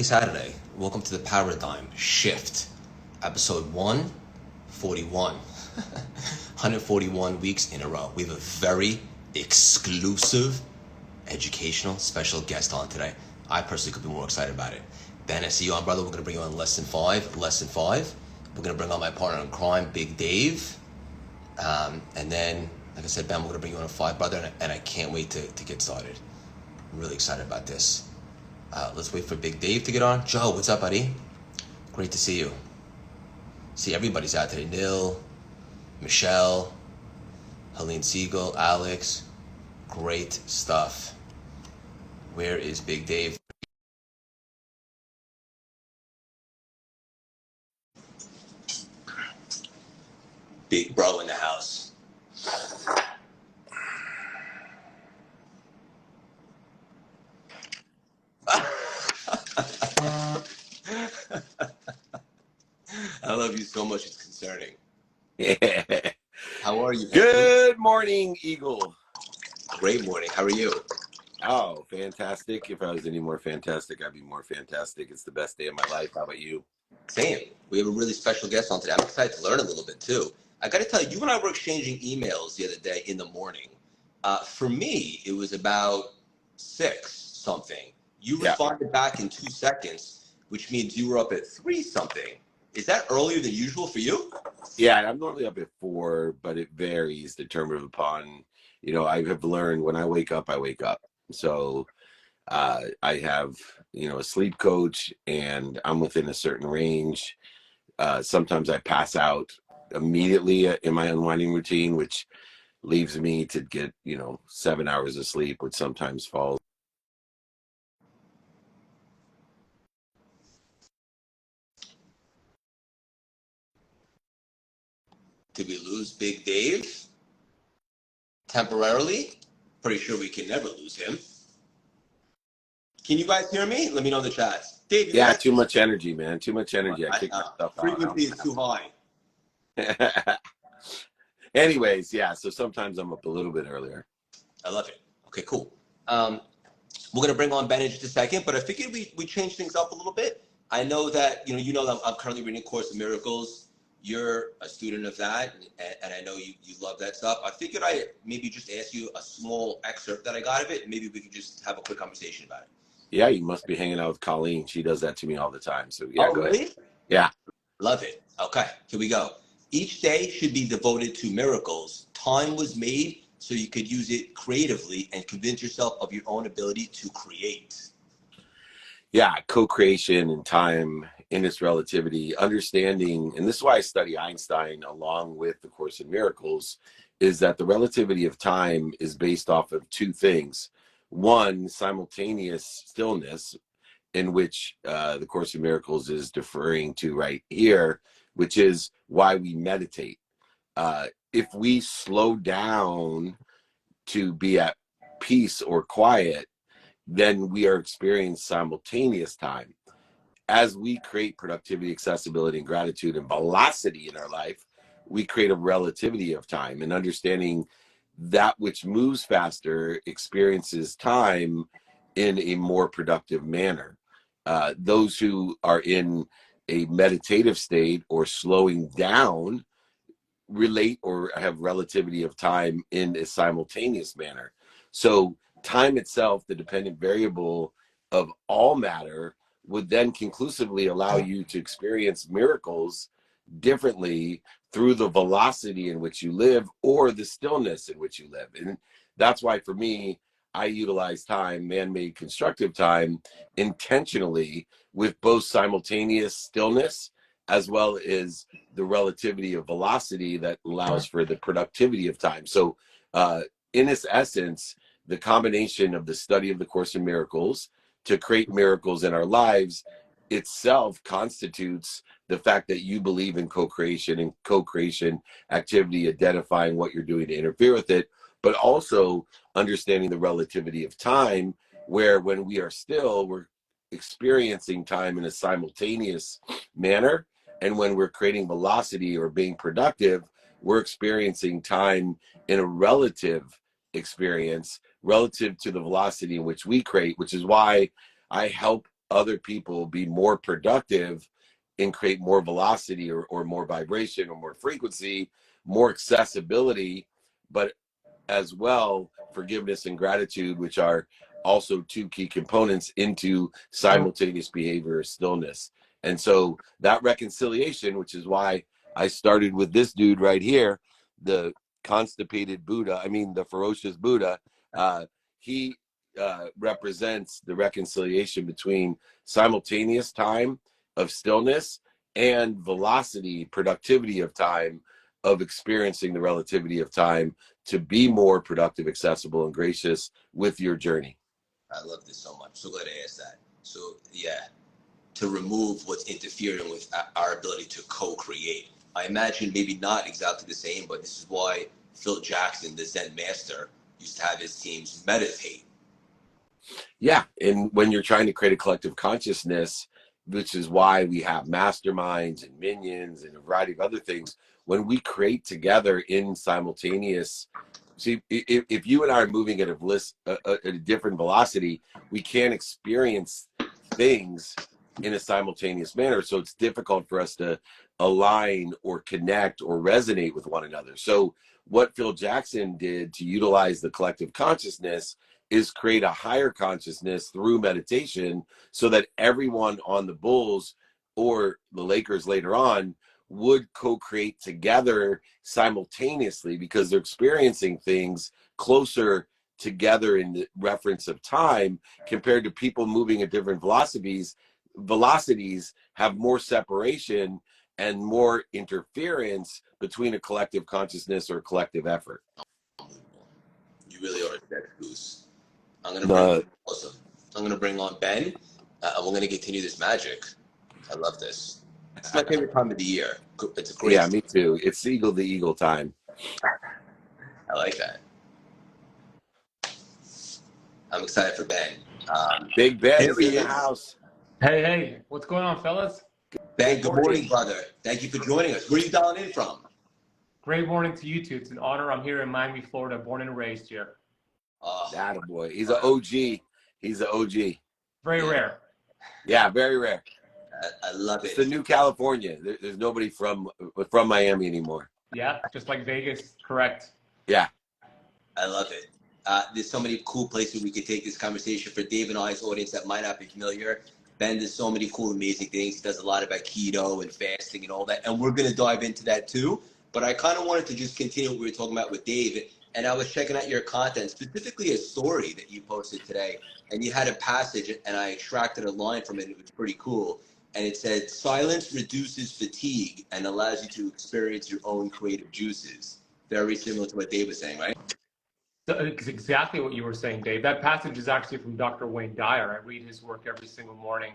Saturday. Welcome to the Paradigm Shift, episode 141. 141 weeks in a row. We have a very exclusive, educational, special guest on today. I personally could be more excited about it. Ben, I see you on, brother. We're going to bring you on lesson five. Lesson five. We're going to bring on my partner in crime, Big Dave. And then, like I said, Ben, we're going to bring you on a five, brother, and I can't wait to get started. I'm really excited about this. Let's wait for Big Dave to get on. Joe, what's up, buddy? Great to see you. See, everybody's out today. Nil, Michelle, Helene Siegel, Alex. Great stuff. Where is Big Dave? Big bro in the house. I love you so much, it's concerning. How are you? Good morning, Eagle. Great morning. How are you? Oh, fantastic. If I was any more fantastic, I'd be more fantastic. It's the best day of my life. How about you? Same. We have a really special guest on today. I'm excited to learn a little bit too. I got to tell you, you and I were exchanging emails the other day in the morning. For me, it was about 6 something. You responded back in 2 seconds, which means you were up at 3 something. Is that earlier than usual for you? Yeah, I'm normally up at 4, but it varies determined upon, I have learned when I wake up, I wake up. So I have, a sleep coach and I'm within a certain range. Sometimes I pass out immediately in my unwinding routine, which leaves me to get, 7 hours of sleep, which sometimes falls. Did we lose Big Dave? Temporarily? Pretty sure we can never lose him. Can you guys hear me? Let me know in the chats. Dave, yeah, too much energy, man. Too much energy. I kick myself out. Frequency is too high. Anyways, yeah, so sometimes I'm up a little bit earlier. I love it. Okay, cool. We're gonna bring on Ben in just a second, but I figured we change things up a little bit. I know that that I'm currently reading Course in Miracles. You're a student of that, and I know you love that stuff. I figured I maybe just ask you a small excerpt that I got of it, and maybe we could just have a quick conversation about it. Yeah, you must be hanging out with Colleen. She does that to me all the time. So yeah, go really? ahead. Yeah. Love it. Okay, here we go. Each day should be devoted to miracles. Time was made so you could use it creatively and convince yourself of your own ability to create. Yeah, co-creation and time in its relativity, understanding, and this is why I study Einstein along with the Course in Miracles, is that the relativity of time is based off of 2 things. One, simultaneous stillness, in which the Course in Miracles is deferring to right here, which is why we meditate. If we slow down to be at peace or quiet, then we are experiencing simultaneous time. As we create productivity, accessibility, and gratitude and velocity in our life, we create a relativity of time, and understanding that which moves faster experiences time in a more productive manner. Those who are in a meditative state or slowing down relate or have relativity of time in a simultaneous manner. So time itself, the dependent variable of all matter, would then conclusively allow you to experience miracles differently through the velocity in which you live or the stillness in which you live. And that's why for me, I utilize time, man-made constructive time, intentionally, with both simultaneous stillness as well as the relativity of velocity that allows for the productivity of time. So in its essence, the combination of the study of the Course in Miracles to create miracles in our lives itself constitutes the fact that you believe in co-creation and co-creation activity, identifying what you're doing to interfere with it, but also understanding the relativity of time, where when we are still, we're experiencing time in a simultaneous manner. And when we're creating velocity or being productive, we're experiencing time in a relative experience relative to the velocity in which we create, which is why I help other people be more productive and create more velocity or more vibration or more frequency, more accessibility, but as well forgiveness and gratitude, which are also two key components into simultaneous behavior stillness. And so that reconciliation, which is why I started with this dude right here, the constipated Buddha, I mean the ferocious Buddha, he represents the reconciliation between simultaneous time of stillness and velocity, productivity of time, of experiencing the relativity of time to be more productive, accessible, and gracious with your journey. I love this so much. So glad I asked that. So yeah, to remove what's interfering with our ability to co-create. I imagine maybe not exactly the same, but this is why Phil Jackson, the Zen master, used to have his teams meditate. Yeah, and when you're trying to create a collective consciousness, which is why we have masterminds and minions and a variety of other things, when we create together in simultaneous, see, if you and I are moving at a different velocity, we can't experience things in a simultaneous manner. So it's difficult for us to align or connect or resonate with one another. So what Phil Jackson did to utilize the collective consciousness is create a higher consciousness through meditation so that everyone on the Bulls or the Lakers later on would co-create together simultaneously because they're experiencing things closer together in the reference of time compared to people moving at different velocities have more separation and more interference between a collective consciousness or collective effort. You really are a dead goose. I'm gonna bring awesome. I'm gonna bring on Ben, and we're gonna continue this magic. I love this. It's my favorite time of the year. It's a great. Yeah, me too. It's Eagle the Eagle time. I like that. I'm excited for Ben. Big Ben's in the house. Hey, what's going on, fellas? Ben, good morning, brother. Thank you for joining us. Where are you dialing in from? Great morning to you two. It's an honor. I'm here in Miami, Florida, born and raised here. Attaboy. He's an OG. He's an OG. Very rare. Yeah, very rare. I love it. It's the new California. There's nobody from Miami anymore. Yeah, just like Vegas. Correct. Yeah. I love it. There's so many cool places we could take this conversation for Dave and I's audience that might not be familiar. Ben does so many cool, amazing things. He does a lot about keto and fasting and all that. And we're going to dive into that too. But I kind of wanted to just continue what we were talking about with Dave. And I was checking out your content, specifically a story that you posted today. And you had a passage, and I extracted a line from it. It was pretty cool. And it said, silence reduces fatigue and allows you to experience your own creative juices. Very similar to what Dave was saying, right? It's exactly what you were saying, Dave. That passage is actually from Dr. Wayne Dyer. I read his work every single morning.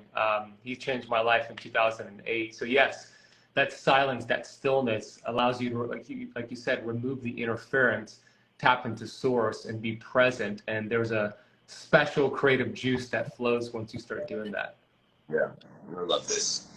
He changed my life in 2008. So yes, that silence, that stillness allows you to, like you said, remove the interference, tap into source, and be present. And there's a special creative juice that flows once you start doing that. Yeah, I love this.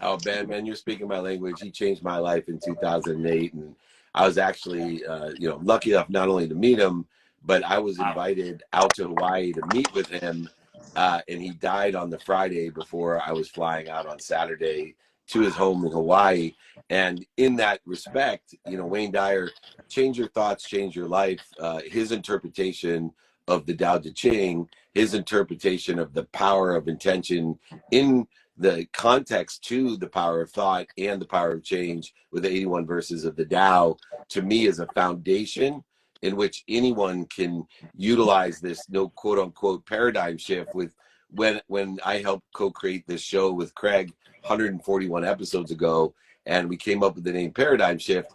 Oh, Ben, man, you're speaking my language. He changed my life in 2008, and I was actually, lucky enough not only to meet him, but I was invited out to Hawaii to meet with him, and he died on the Friday before I was flying out on Saturday to his home in Hawaii. And in that respect, Wayne Dyer, change your thoughts, change your life. His interpretation of the Tao Te Ching, his interpretation of the power of intention in the context to the power of thought and the power of change with the 81 verses of the Tao, to me, is a foundation in which anyone can utilize this no quote unquote paradigm shift. With when I helped co-create this show with Craig 141 episodes ago, and we came up with the name Paradigm Shift,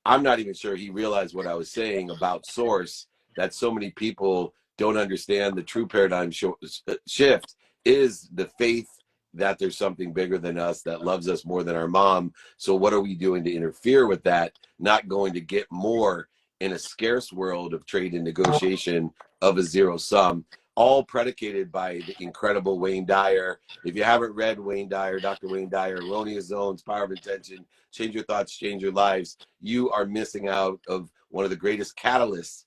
I'm not even sure he realized what I was saying about source, that so many people don't understand. The true paradigm shift is the faith that there's something bigger than us that loves us more than our mom. So what are we doing to interfere with that? Not going to get more in a scarce world of trade and negotiation of a zero sum, all predicated by the incredible Wayne Dyer. If you haven't read Wayne Dyer, Dr. Wayne Dyer, Erroneous Zones, Power of Intention, Change Your Thoughts, Change Your Lives, you are missing out of one of the greatest catalysts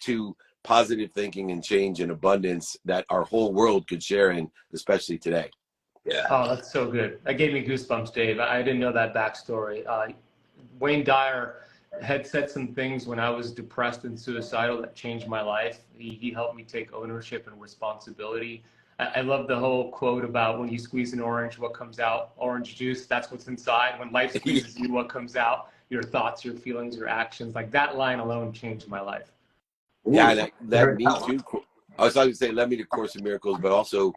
to positive thinking and change and abundance that our whole world could share in, especially today. Yeah. Oh, that's so good. That gave me goosebumps, Dave. I didn't know that backstory. Wayne Dyer had said some things when I was depressed and suicidal that changed my life. He helped me take ownership and responsibility. I love the whole quote about when you squeeze an orange, what comes out? Orange juice, that's what's inside. When life squeezes you, what comes out? Your thoughts, your feelings, your actions. Like that line alone changed my life. Yeah, that Me Too. I was going to say, led me to Course in Miracles, but also,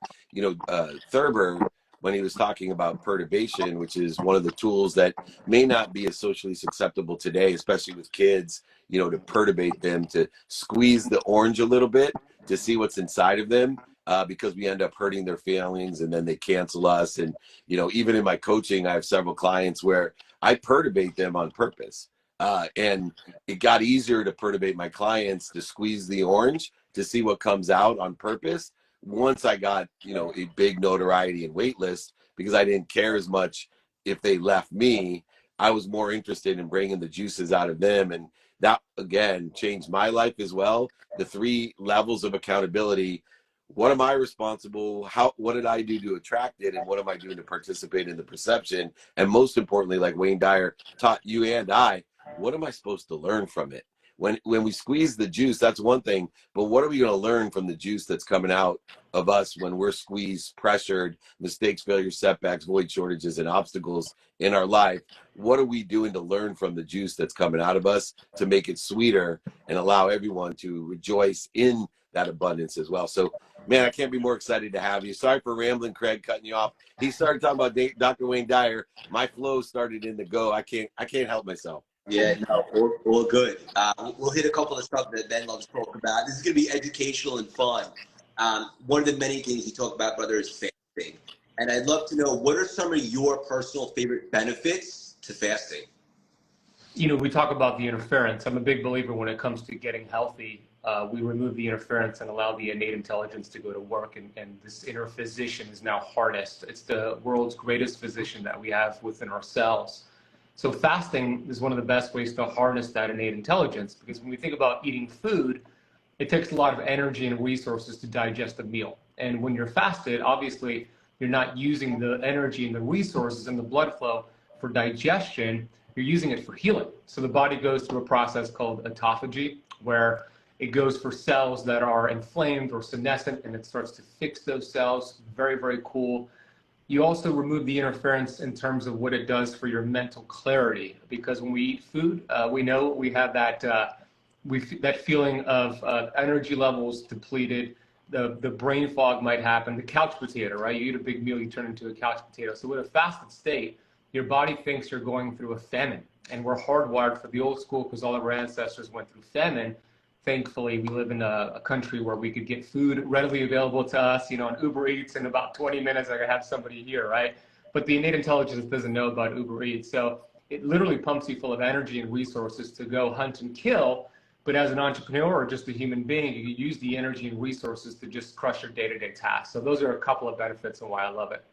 Thurber, when he was talking about perturbation, which is one of the tools that may not be as socially acceptable today, especially with kids, to perturbate them, to squeeze the orange a little bit to see what's inside of them, because we end up hurting their feelings and then they cancel us. And, even in my coaching, I have several clients where I perturbate them on purpose. And it got easier to perturbate my clients to squeeze the orange to see what comes out on purpose once I got, a big notoriety and wait list, because I didn't care as much if they left me. I was more interested in bringing the juices out of them. And that, again, changed my life as well. The 3 levels of accountability. What am I responsible? What did I do to attract it? And what am I doing to participate in the perception? And most importantly, like Wayne Dyer taught you and I, what am I supposed to learn from it? When we squeeze the juice, that's one thing, but what are we going to learn from the juice that's coming out of us when we're squeezed, pressured, mistakes, failures, setbacks, void, shortages, and obstacles in our life? What are we doing to learn from the juice that's coming out of us to make it sweeter and allow everyone to rejoice in that abundance as well? So, man, I can't be more excited to have you. Sorry for rambling, Craig, cutting you off. He started talking about Dr. Wayne Dyer. My flow started in the go. I can't help myself. Yeah, no, all good. We'll hit a couple of stuff that Ben loves to talk about. This is going to be educational and fun. One of the many things you talk about, brother, is fasting. And I'd love to know, what are some of your personal favorite benefits to fasting? We talk about the interference. I'm a big believer when it comes to getting healthy. We remove the interference and allow the innate intelligence to go to work. And this inner physician is now harnessed. It's the world's greatest physician that we have within ourselves. So fasting is one of the best ways to harness that innate intelligence, because when we think about eating food, it takes a lot of energy and resources to digest a meal. And when you're fasted, obviously, you're not using the energy and the resources and the blood flow for digestion, you're using it for healing. So the body goes through a process called autophagy, where it goes for cells that are inflamed or senescent, and it starts to fix those cells. Very, very cool. You also remove the interference in terms of what it does for your mental clarity, because when we eat food, we know we have that that feeling of energy levels depleted. The brain fog might happen. The couch potato, right? You eat a big meal, you turn into a couch potato. So with a fasted state, your body thinks you're going through a famine, and we're hardwired for the old school because all of our ancestors went through famine. Thankfully, we live in a country where we could get food readily available to us, on Uber Eats in about 20 minutes, I could have somebody here, right? But the innate intelligence doesn't know about Uber Eats. So it literally pumps you full of energy and resources to go hunt and kill. But as an entrepreneur or just a human being, you can use the energy and resources to just crush your day-to-day tasks. So those are a couple of benefits and why I love it.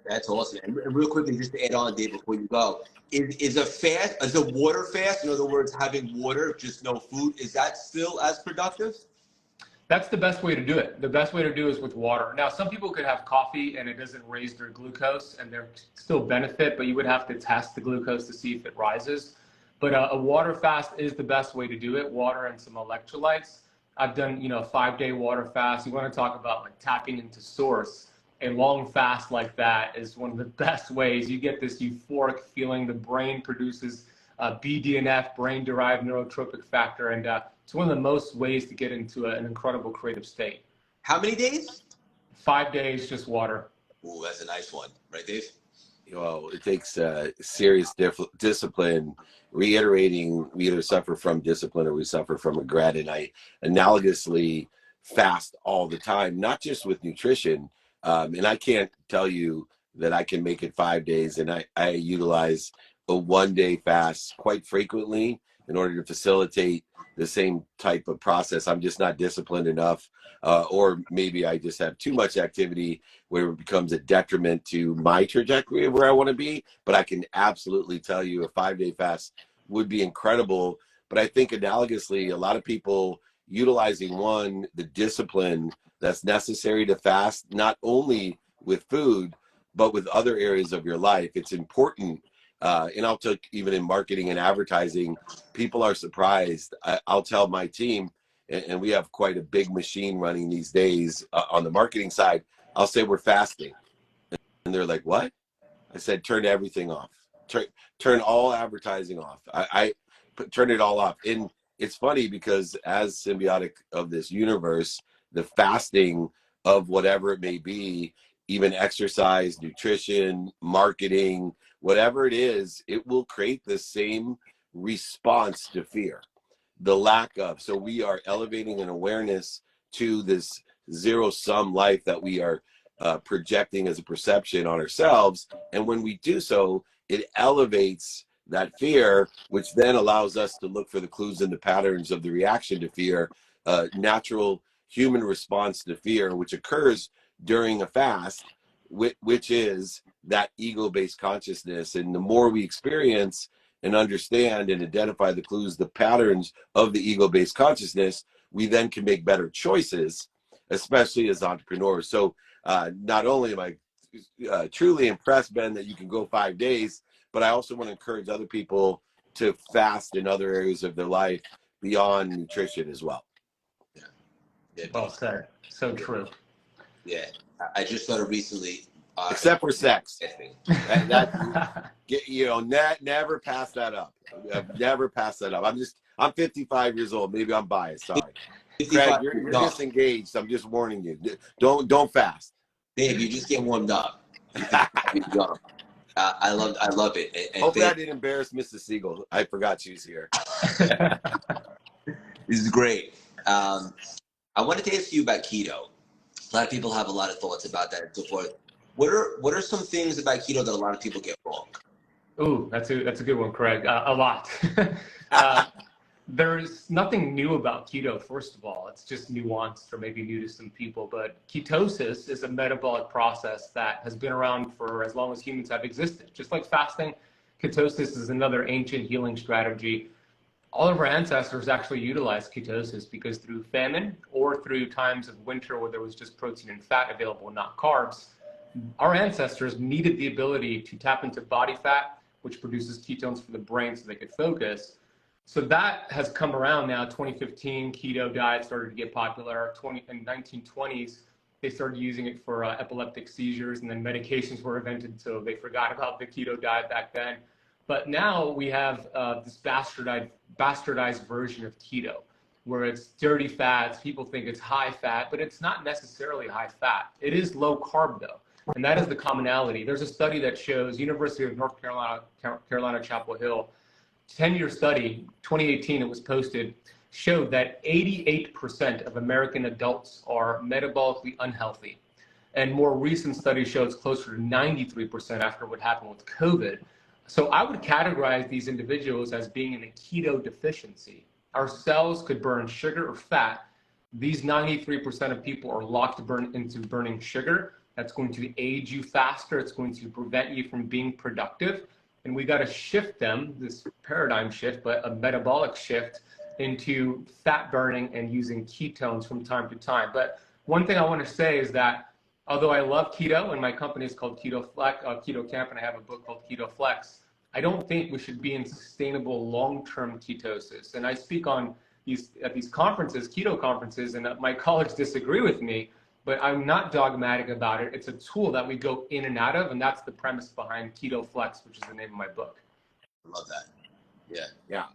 That's awesome. And real quickly, just to add on, Dave, before you go, is a water fast, in other words, having water, just no food, is that still as productive? That's the best way to do it. The best way to do is with water. Now, some people could have coffee and it doesn't raise their glucose, and they're still benefit, but you would have to test the glucose to see if it rises. But a water fast is the best way to do it. Water and some electrolytes. I've done, a 5-day water fast. You want to talk about like tapping into source. A long fast like that is one of the best ways. You get this euphoric feeling. The brain produces BDNF, brain-derived neurotropic factor, and it's one of the most ways to get into an incredible creative state. How many days? 5 days, just water. Ooh, that's a nice one. Right, Dave? Well, it takes serious discipline. Reiterating, we either suffer from discipline or we suffer from regret. And I analogously fast all the time, not just with nutrition. And I can't tell you that I can make it 5 days. And I utilize a 1-day fast quite frequently in order to facilitate the same type of process. I'm just not disciplined enough, or maybe I just have too much activity where it becomes a detriment to my trajectory of where I want to be. But I can absolutely tell you a 5-day fast would be incredible. But I think analogously, a lot of people utilizing the discipline that's necessary to fast, not only with food, but with other areas of your life. It's important. And I'll tell, even in marketing and advertising, people are surprised. I'll tell my team, and we have quite a big machine running these days on the marketing side. I'll say we're fasting. And they're like, what? I said, turn everything off. Turn all advertising off. I turn it all off. And it's funny because as symbiotic of this universe, the fasting of whatever it may be, even exercise, nutrition, marketing, whatever it is, it will create the same response to fear, the lack of. So we are elevating an awareness to this zero-sum life that we are projecting as a perception on ourselves. And when we do so, it elevates that fear, which then allows us to look for the clues and the patterns of the reaction to fear, natural human response to fear, which occurs during a fast, which is that ego-based consciousness. And the more we experience and understand and identify the clues, the patterns of the ego-based consciousness, we then can make better choices, especially as entrepreneurs. So not only am I truly impressed, Ben, that you can go 5 days, but I also want to encourage other people to fast in other areas of their life beyond nutrition as well. Yeah. Well said. So true. Yeah. I just started recently. Except for sex. Never pass that up. I've never passed that up. I'm 55 years old. Maybe I'm biased. Sorry. Craig, you're disengaged. I'm just warning you. Don't fast. Dave, you just get warmed up. I love it. And hopefully I didn't embarrass Mrs. Siegel. I forgot she's here. This is great. I wanted to ask you about keto. A lot of people have a lot of thoughts about that and so forth. What are some things about keto that a lot of people get wrong? Ooh, that's a good one, Craig. A lot. There's nothing new about keto, first of all. It's just nuanced or maybe new to some people. But ketosis is a metabolic process that has been around for as long as humans have existed. Just like fasting, ketosis is another ancient healing strategy. All of our ancestors actually utilized ketosis because through famine or through times of winter where there was just protein and fat available, not carbs, our ancestors needed the ability to tap into body fat, which produces ketones for the brain so they could focus. So that has come around now. 2015, keto diet started to get popular. In 1920s, they started using it for epileptic seizures, and then medications were invented, so they forgot about the keto diet back then. But now we have this bastardized version of keto, where it's dirty fats. People think it's high fat, but it's not necessarily high fat. It is low carb, though. And that is the commonality. There's a study that shows, University of North Carolina, Chapel Hill, 10-year study, 2018, it was posted, showed that 88% of American adults are metabolically unhealthy. And more recent studies show it's closer to 93% after what happened with COVID. So I would categorize these individuals as being in a keto deficiency. Our cells could burn sugar or fat. These 93% of people are locked into burning sugar. That's going to age you faster. It's going to prevent you from being productive. And we got to shift them, this paradigm shift, but a metabolic shift into fat burning and using ketones from time to time. But one thing I want to say is that although I love keto and my company is called Keto Camp, and I have a book called Keto Flex, I don't think we should be in sustainable long-term ketosis. And I speak at these conferences, keto conferences, and my colleagues disagree with me, but I'm not dogmatic about it. It's a tool that we go in and out of, and that's the premise behind Keto Flex, which is the name of my book. I love that. Yeah. Yeah.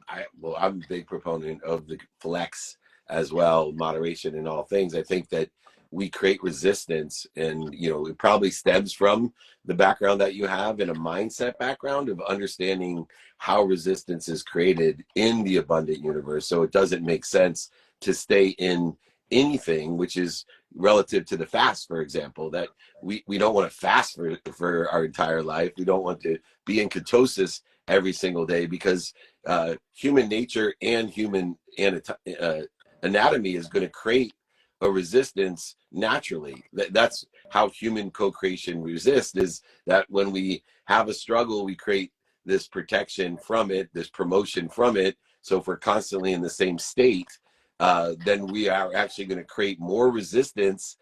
I'm a big proponent of the flex as well, moderation in all things. I think that we create resistance, and it probably stems from the background that you have in a mindset background of understanding how resistance is created in the abundant universe. So it doesn't make sense to stay in anything, which is relative to the fast, for example, that we don't want to fast for our entire life. We don't want to be in ketosis every single day, because human nature and human anatomy is going to create a resistance naturally. That's how human co-creation resists, is that when we have a struggle, we create this protection from it, this promotion from it. So if we're constantly in the same state, then we are actually going to create more resistance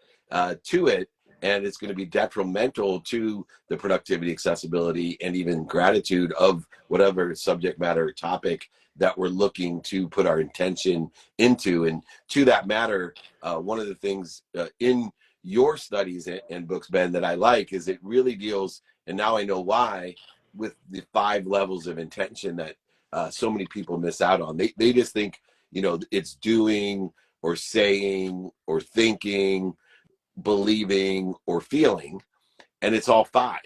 to it. And it's going to be detrimental to the productivity, accessibility, and even gratitude of whatever subject matter or topic that we're looking to put our intention into. And to that matter, one of the things in your studies and books, Ben, that I like is it really deals, and now I know why, with the 5 levels of intention that so many people miss out on. They just think, it's doing or saying or thinking, believing or feeling, and it's all 5.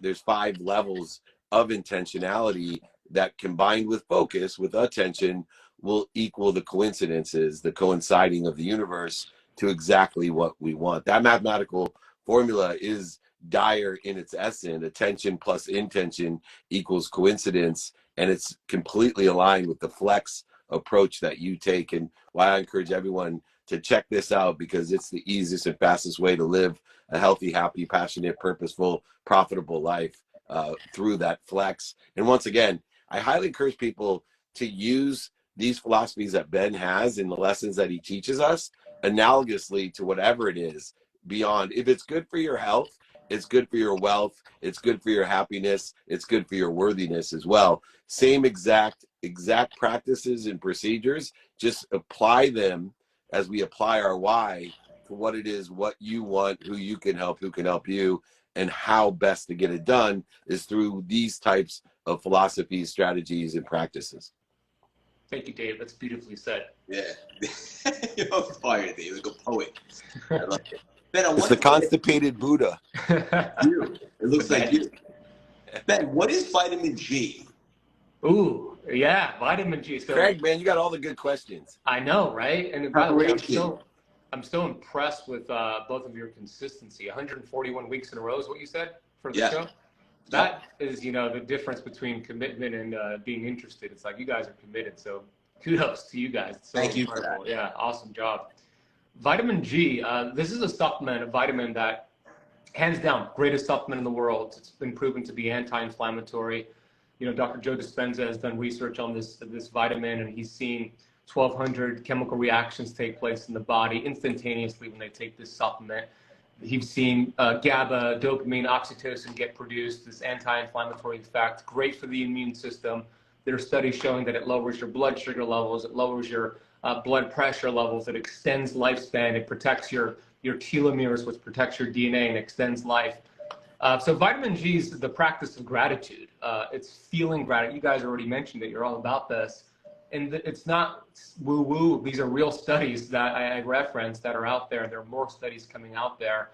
There's 5 levels of intentionality that, combined with focus, with attention, will equal the coincidences, the coinciding of the universe to exactly what we want. That mathematical formula is Dyer in its essence. Attention plus intention equals coincidence, and it's completely aligned with the flex approach that you take, and why I encourage everyone to check this out, because it's the easiest and fastest way to live a healthy, happy, passionate, purposeful, profitable life through that flex. And once again, I highly encourage people to use these philosophies that Ben has in the lessons that he teaches us analogously to whatever it is beyond. If it's good for your health, it's good for your wealth, it's good for your happiness, it's good for your worthiness as well. Same exact practices and procedures, just apply them as we apply our why to what it is, what you want, who you can help, who can help you, and how best to get it done is through these types of philosophies, strategies, and practices. Thank you, Dave. That's beautifully said. Yeah. You're on fire, Dave, like a poet. I like it. Ben, It's the constipated Buddha. You. It looks like you. Ben, what is vitamin G? Ooh, yeah, vitamin G. So, Craig, man, you got all the good questions. I know, right? And by the way, I'm so impressed with both of your consistency. 141 weeks in a row is what you said for the show. That is, the difference between commitment and being interested. It's like you guys are committed. So kudos to you guys. It's so Thank you incredible. for that. Yeah, awesome job. Vitamin G, this is a supplement, a vitamin that, hands down, greatest supplement in the world. It's been proven to be anti-inflammatory. Dr. Joe Dispenza has done research on this vitamin, and he's seen 1,200 chemical reactions take place in the body instantaneously when they take this supplement. He's seen GABA, dopamine, oxytocin get produced, this anti-inflammatory effect, great for the immune system. There are studies showing that it lowers your blood sugar levels, it lowers your blood pressure levels, it extends lifespan, it protects your telomeres, which protects your DNA and extends life. So vitamin G is the practice of gratitude. It's feeling gratitude. You guys already mentioned it. You're all about this. And it's not woo-woo. These are real studies that I referenced that are out there. There are more studies coming out there.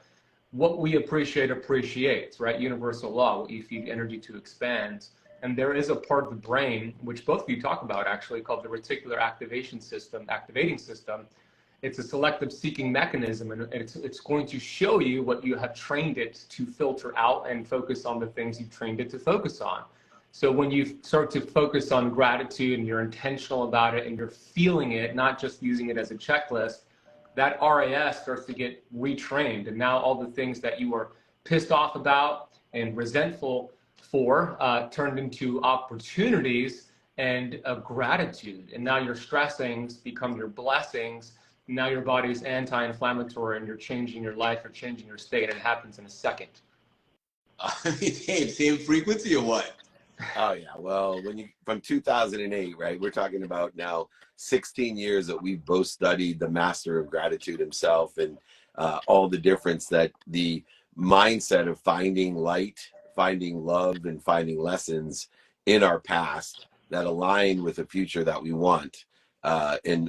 What we appreciate appreciates, right? Universal law, what you feed energy to expands. And there is a part of the brain, which both of you talk about actually, called the reticular activating system. It's a selective seeking mechanism, and it's going to show you what you have trained it to filter out and focus on the things you've trained it to focus on. So when you start to focus on gratitude and you're intentional about it and you're feeling it, not just using it as a checklist, that RAS starts to get retrained. And now all the things that you were pissed off about and resentful for turned into opportunities and gratitude. And now your stressings become your blessings. Now your body's anti-inflammatory and you're changing your life or changing your state, and it happens in a second. Same frequency or what? Oh yeah, well, from 2008, right? We're talking about now 16 years that we've both studied the master of gratitude himself, and all the difference that the mindset of finding light, finding love, and finding lessons in our past that align with the future that we want,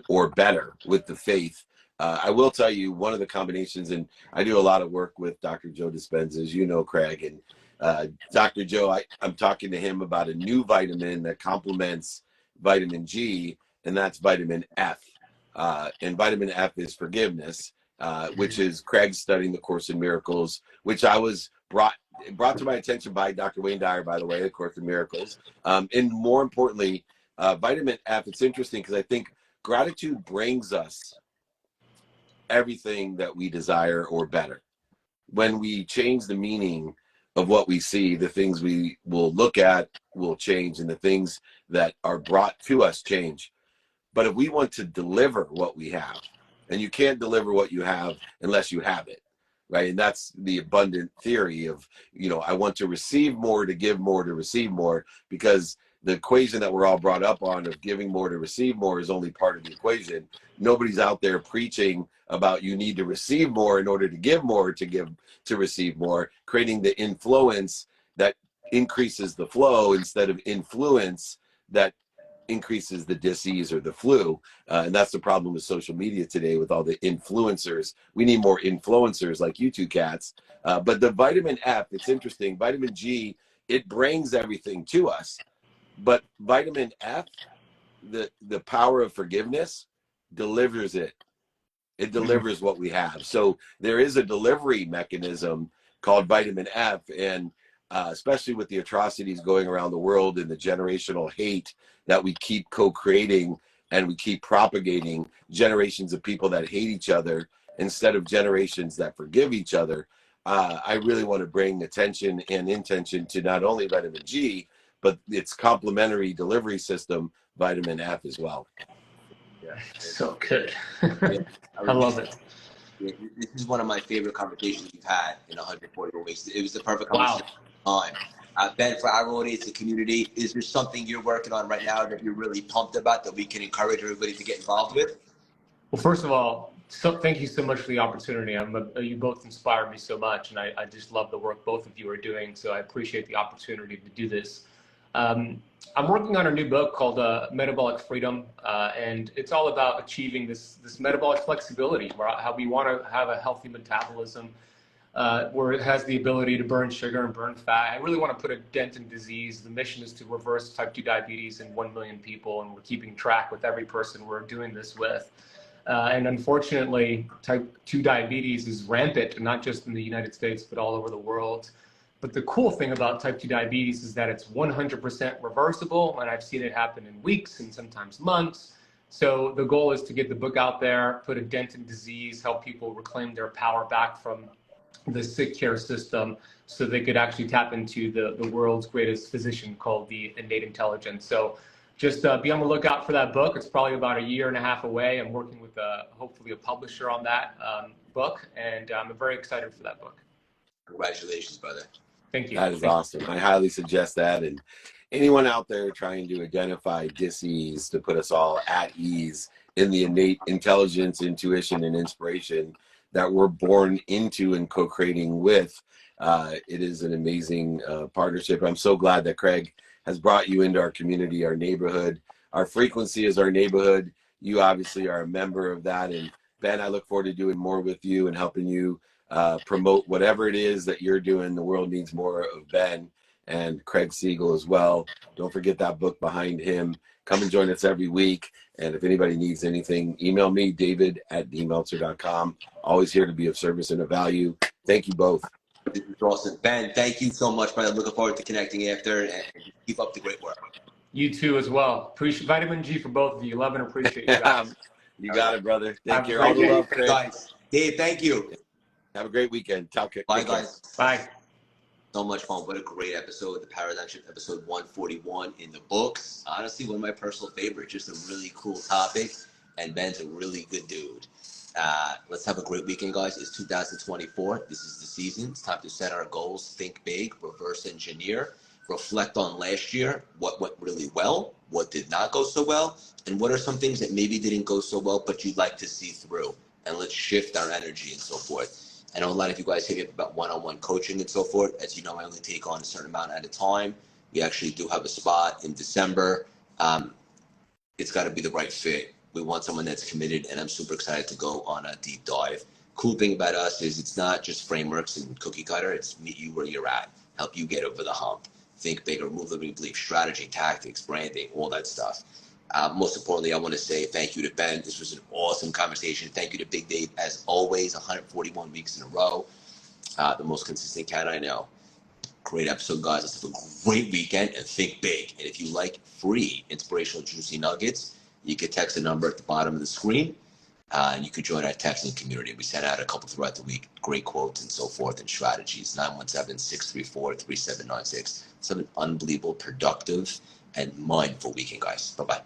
or better with the faith. I will tell you one of the combinations, and I do a lot of work with Dr. Joe Dispenza, as you know, Craig, and Dr. Joe, I'm talking to him about a new vitamin that complements vitamin G, and that's vitamin F. And vitamin F is forgiveness, which is Craig studying the Course in Miracles, which I was brought to my attention by Dr. Wayne Dyer, by the way, the Course in Miracles. And more importantly, vitamin F, it's interesting because I think gratitude brings us everything that we desire or better. When we change the meaning of what we see, the things we will look at will change, and the things that are brought to us change. But if we want to deliver what we have, and you can't deliver what you have unless you have it, right? And that's the abundant theory of, I want to receive more to give more to receive more, because the equation that we're all brought up on of giving more to receive more is only part of the equation. Nobody's out there preaching about you need to receive more in order to give more to receive more, creating the influence that increases the flow instead of influence that increases the disease or the flu. And that's the problem with social media today with all the influencers. We need more influencers like you two cats. But the vitamin F, it's interesting. Vitamin G, it brings everything to us. But vitamin F, the power of forgiveness, delivers it. It delivers what we have. So there is a delivery mechanism called vitamin F, and especially with the atrocities going around the world and the generational hate that we keep co-creating, and we keep propagating generations of people that hate each other instead of generations that forgive each other. I really want to bring attention and intention to not only vitamin G, but its complementary delivery system, vitamin F, as well. Yeah, so good. Yeah, I love it. This is one of my favorite conversations we've had in 140 weeks. It was the perfect Wow. conversation. Ben, for our audience, the community, is there something you're working on right now that you're really pumped about that we can encourage everybody to get involved with? Well, first of all, thank you so much for the opportunity. You both inspired me so much, and I just love the work both of you are doing. So I appreciate the opportunity to do this. I'm working on a new book called Metabolic Freedom, and it's all about achieving this metabolic flexibility, how we want to have a healthy metabolism, where it has the ability to burn sugar and burn fat. I really want to put a dent in disease. The mission is to reverse type 2 diabetes in 1 million people, and we're keeping track with every person we're doing this with. And unfortunately, type 2 diabetes is rampant, not just in the United States, but all over the world. But the cool thing about type 2 diabetes is that it's 100% reversible, and I've seen it happen in weeks and sometimes months. So the goal is to get the book out there, put a dent in disease, help people reclaim their power back from the sick care system so they could actually tap into the world's greatest physician called the innate intelligence. So just be on the lookout for that book. It's probably about 1.5 years away. I'm working with hopefully a publisher on that book, and I'm very excited for that book. Congratulations, brother. Thank you. That is awesome. I highly suggest that. And anyone out there trying to identify dis-ease to put us all at ease in the innate intelligence, intuition, and inspiration that we're born into and co-creating with, it is an amazing partnership. I'm so glad that Craig has brought you into our community, our neighborhood. Our frequency is our neighborhood. You obviously are a member of that. And Ben, I look forward to doing more with you and helping you promote whatever it is that you're doing. The world needs more of Ben and Craig Siegel as well. Don't forget that book behind him. Come and join us every week. And if anybody needs anything, email me, david@dmeltzer.com. Always here to be of service and of value. Thank you both. This is awesome. Ben, thank you so much, brother. Looking forward to connecting after, and keep up the great work. You too as well. Appreciate vitamin G for both of you. Love and appreciate you guys. You got it, brother. Take care. All the love, Craig. Guys, Dave, thank you. Have a great weekend. Bye, guys. Bye. So much fun. What a great episode. The Paradigm Shift, episode 141 in the books. Honestly, one of my personal favorites. Just a really cool topic. And Ben's a really good dude. Let's have a great weekend, guys. It's 2024. This is the season. It's time to set our goals, think big, reverse engineer, reflect on last year, what went really well, what did not go so well, and what are some things that maybe didn't go so well, but you'd like to see through. And let's shift our energy and so forth. I know a lot of you guys hit me up about one-on-one coaching and so forth. As you know, I only take on a certain amount at a time. We actually do have a spot in December. It's got to be the right fit. We want someone that's committed, and I'm super excited to go on a deep dive. Cool thing about us is it's not just frameworks and cookie cutter. It's meet you where you're at, help you get over the hump, think bigger, move limiting beliefs, strategy, tactics, branding, all that stuff. Most importantly, I want to say thank you to Ben. This was an awesome conversation. Thank you to Big Dave, as always, 141 weeks in a row. The most consistent cat I know. Great episode, guys. Let's have a great weekend and think big. And if you like free, inspirational, juicy nuggets, you can text the number at the bottom of the screen, and you could join our texting community. We send out a couple throughout the week, great quotes and so forth, and strategies. 917-634-3796. Let's have an unbelievable, productive, and mindful weekend, guys. Bye-bye.